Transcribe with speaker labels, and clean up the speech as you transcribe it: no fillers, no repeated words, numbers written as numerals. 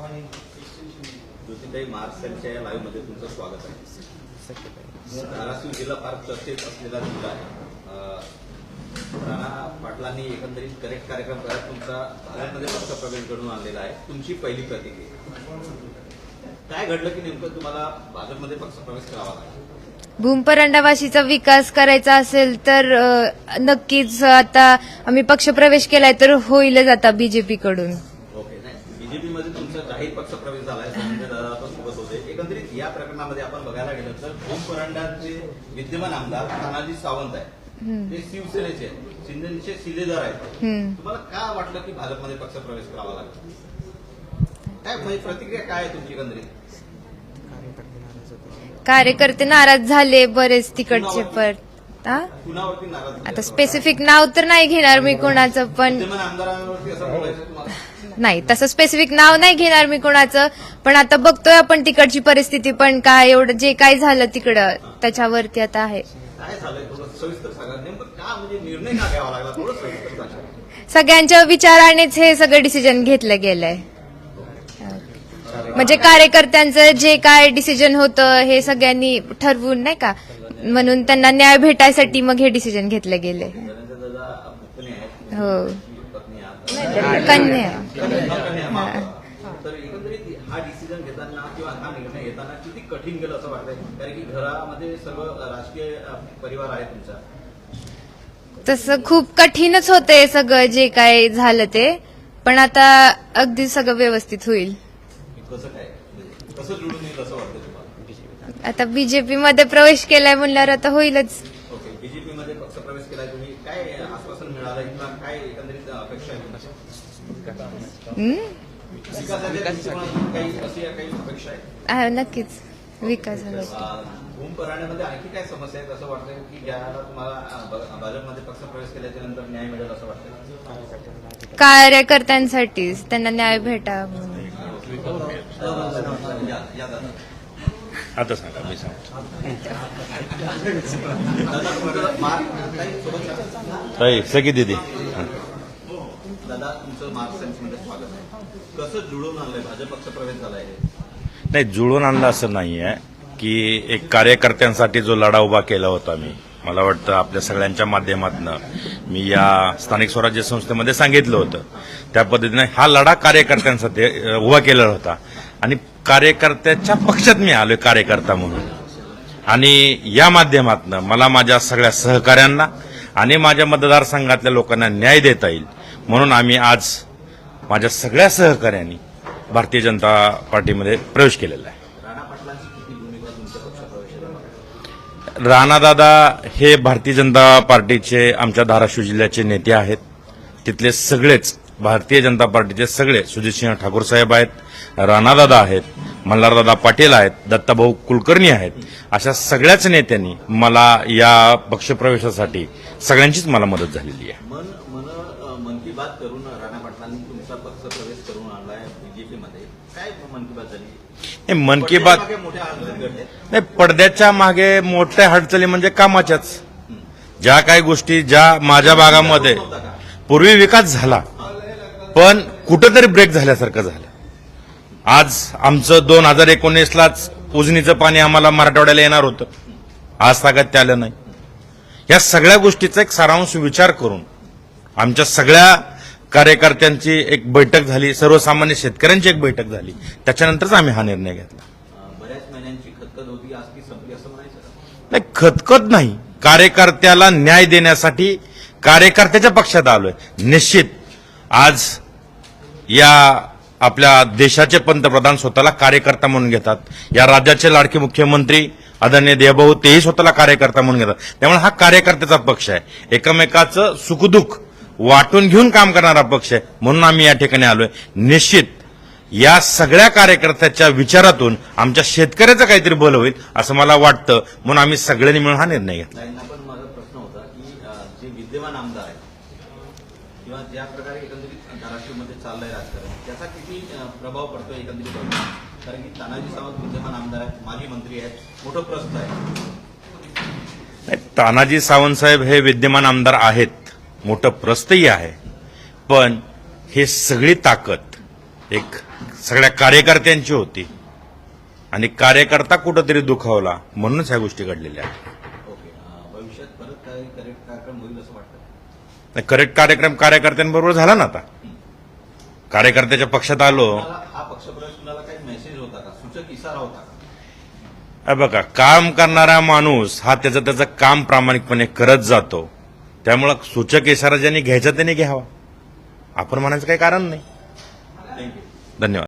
Speaker 1: ज्योतिताई मार्क्सच्या या लाईव्ह मध्ये तुमचं स्वागत आहे. धाराशिव जिल्हा फार चर्चेत असलेला जिल्हा आहे. राणा पाटलांनी एकंदरीत करेक्ट कार्यक्रम करत तुमचा भाजपमध्ये पक्ष प्रवेश घडून आणलेला आहे. तुमची पहिली प्रतिक्रिया काय घडलं की नेमकं तुम्हाला भाजपमध्ये पक्ष प्रवेश करावा लागला?
Speaker 2: भूमपरांडावाशीचा विकास करायचा असेल तर नक्कीच आता आम्ही पक्षप्रवेश केलाय तर होईलच आता बीजेपी कडून.
Speaker 1: ओके, नाही बीजेपी मध्ये तुमचा जाहीर पक्ष प्रवेश झालाय, संजय दादा सोबत होते. एकंदरीत या प्रकरणामध्ये आपण बघायला गेलं तर भूमपरांडाचे विद्यमान आमदार तानाजी सावंत आहे, ते शिवसेनेचे शिंदेचे शिलेदार आहेत. तुम्हाला का वाटलं की भाजपमध्ये पक्ष प्रवेश करावा लागला? काय म्हणजे प्रतिक्रिया काय आहे तुमची एकंदरीत?
Speaker 2: कार्यकर्ते नाराज झाले बरेच तिकडचे. पण
Speaker 1: कुणावरती नाराज?
Speaker 2: आता स्पेसिफिक नाव तर नाही घेणार मी कोणाचं, पण
Speaker 1: विद्यमान आमदारांवरती असं बोलायचं तुम्हाला?
Speaker 2: नाही तसं स्पेसिफिक नाव नाही घेणार मी कोणाचं. पण आता बघतोय आपण तिकडची परिस्थिती पण काय, एवढं जे काय झालं तिकडं त्याच्यावरती आता आहे.
Speaker 1: काय झालंय थोडं सविस्तर सांगा. नेमकं का म्हणजे निर्णय का घ्यावा लागला थोडं सविस्तर सांगा.
Speaker 2: सगळ्यांच्या विचारानेच हे सगळं डिसिजन घेतलं गेलंय. म्हणजे कार्यकर्त्यांचं जे काय डिसिजन होतं हे सगळ्यांनी ठरवून नाही का, म्हणून त्यांना न्याय भेटायसाठी मग हे डिसिजन घेतलं गेले. हो, कन्या.
Speaker 1: तर एकंदरीत हा डिसिजन घेताना किंवा हा निर्णय घेताना किती कठीण गेलं असं वाटतंय? कारण की घरामध्ये सर्व राजकीय परिवार आहे तुमचा.
Speaker 2: तसं खूप कठीणच होतंय सगळं जे काय झालं ते, पण आता अगदी सगळं व्यवस्थित होईल.
Speaker 1: कसं काय कसं जुळून येईल असं वाटतं तुम्हाला?
Speaker 2: आता बीजेपी मध्ये प्रवेश केलाय म्हणल्यावर आता होईलच.
Speaker 1: ओके, बीजेपी मध्ये पक्ष प्रवेश केलाय तुम्ही, काय आश्वासन मिळालं किंवा काय एकंदरीत अपेक्षा आहे तुमच्या? विकासाच्या दृष्टिकोनातून काही अपेक्षा आहे?
Speaker 2: नक्कीच विकास झाला.
Speaker 1: भूमपरांड्यामध्ये आणखी काय समस्या आहेत असं वाटतं की ज्याला तुम्हाला भाजपमध्ये पक्ष प्रवेश केल्याच्या नंतर न्याय मिळेल असं वाटतं?
Speaker 2: कार्यकर्त्यांसाठीच त्यांना न्याय भेटा म्हणून.
Speaker 3: आता सांगा, मी सांगतो. सगळी दिदी
Speaker 1: दादा, तुमचं मार्क्समध्ये स्वागत आहे. कसं जुळून आणलंय भाजप पक्ष प्रवेश झालाय?
Speaker 3: नाही, जुळून आणलं असं नाहीये की एक कार्यकर्त्यांसाठी जो लढा उभा केला होता मी, मला वाटतं आपल्या सगळ्यांच्या माध्यमातून मी या स्थानिक स्वराज्य संस्थेमध्ये सांगितलं होतं त्या पद्धतीने हा लढा कार्यकर्त्यांसाठी उभा केलेला होता आणि कार्यकर्त्याच्या पक्षात मी आलोय कार्यकर्ता म्हणून. आणि या माध्यमातून मला माझ्या सगळ्या सहकाऱ्यांना आणि माझ्या मतदारसंघातल्या लोकांना न्याय देता येईल म्हणून आम्ही आज माझ्या सगळ्या सहकाऱ्यांनी भारतीय जनता पार्टीमध्ये प्रवेश केलेला आहे. राणादादा हे भारतीय जनता पार्टीचे आमच्या धाराशिव जिल्ह्याचे नेते आहेत. तिथले सगळेच भारतीय जनता पार्टीचे सगळे, सुजितसिंह ठाकूर साहेब आहेत, राणादादा आहेत, मल्हारदादा पाटील आहेत, दत्ताभाऊ कुलकर्णी आहेत, अशा सगळ्याच नेत्यांनी मला या पक्षप्रवेशासाठी सगळ्यांचीच मला मदत झालेली आहे.
Speaker 1: मन की बात करून राणा पाटलांनी तुमचा पक्ष प्रवेश करून आणलाय बीजेपीमध्ये. काय मन की बात झाली?
Speaker 3: मन की बात नाही, पडद्याच्या मागे मोठ्या हालचाली म्हणजे कामाच्याच. ज्या काही गोष्टी ज्या माझ्या भागामध्ये पूर्वी विकास झाला पण कुठंतरी ब्रेक झाल्यासारखं झालं. आज आमचं 2019लाच उजनीचं पाणी आम्हाला मराठवाड्याला येणार होतं, आज तागात ते आलं नाही. या सगळ्या गोष्टीचा एक सारांश विचार करून आमच्या सगळ्या कार्यकर्त्यांची एक बैठक झाली, सर्वसामान्य शेतकऱ्यांची एक बैठक झाली, त्याच्यानंतरच आम्ही हा निर्णय घेतला.
Speaker 1: बऱ्याच महिन्यांची खतखत होती, आज ती संपली असं म्हणायचं?
Speaker 3: नाही, खतखत नाही, कार्यकर्त्याला न्याय देण्यासाठी कार्यकर्त्याच्या पक्षात आलोय. निश्चित आज या आपल्या देशाचे पंतप्रधान स्वतःला कार्यकर्ता म्हणून घेतात, या राज्याचे लाडके मुख्यमंत्री आदरणीय देवभाऊ तेही स्वतःला कार्यकर्ता म्हणून घेतात. त्यामुळे हा कार्यकर्त्याचा पक्ष आहे, एकमेकाचं सुखदुःख वाटून घेऊन काम करणारा पक्ष आहे, म्हणून आम्ही या ठिकाणी आलोय. निश्चित या सगळ्या कार्यकर्त्याच्या विचारातून आमच्या शेतकऱ्याचं काहीतरी बल होईल असं मला वाटतं, म्हणून आम्ही सगळ्यांनी मिळून हा निर्णय घेतला.
Speaker 1: पण माझा प्रश्न होता की जे विद्यमान आमदार आहेत किंवा ज्या प्रकारे एकंदरीत धाराशिवमध्ये चाललंय राजकारण, त्याचा किती प्रभाव पडतोय एकंदरीत? कारण की तानाजी सावंत विद्यमान आमदार आहेत, माजी मंत्री आहेत, मोठं प्रश्न आहे.
Speaker 3: तानाजी सावंत साहेब हे विद्यमान आमदार आहेत, मोठं प्रस्तही आहे, पण हे सगळी ताकद एक सगळ्या कार्यकर्त्यांची होती आणि कार्यकर्ता कुठंतरी दुखावला म्हणूनच ह्या गोष्टी घडलेल्या आहेत.
Speaker 1: ओके. भविष्यात परत काही करेक्ट कार्यक्रम होईल असं वाटतं?
Speaker 3: करेक्ट कार्यक्रम कार्यकर्त्यांबरोबर झाला ना आता. कार्यकर्त्याच्या पक्षात आलो.
Speaker 1: तुम्हाला हा पक्षप्रवेश कुणाला काही मेसेज होता का, सूचक इशारा होता का?
Speaker 3: बघा, काम करणारा माणूस हा त्याचं काम प्रामाणिकपणे करत जातो. त्यामुळं सूचक इशारा ज्यांनी घ्यायचा त्यांनी घ्यावा. आपण म्हणायचं काही कारण नाही.
Speaker 1: थँक्यू.
Speaker 3: धन्यवाद.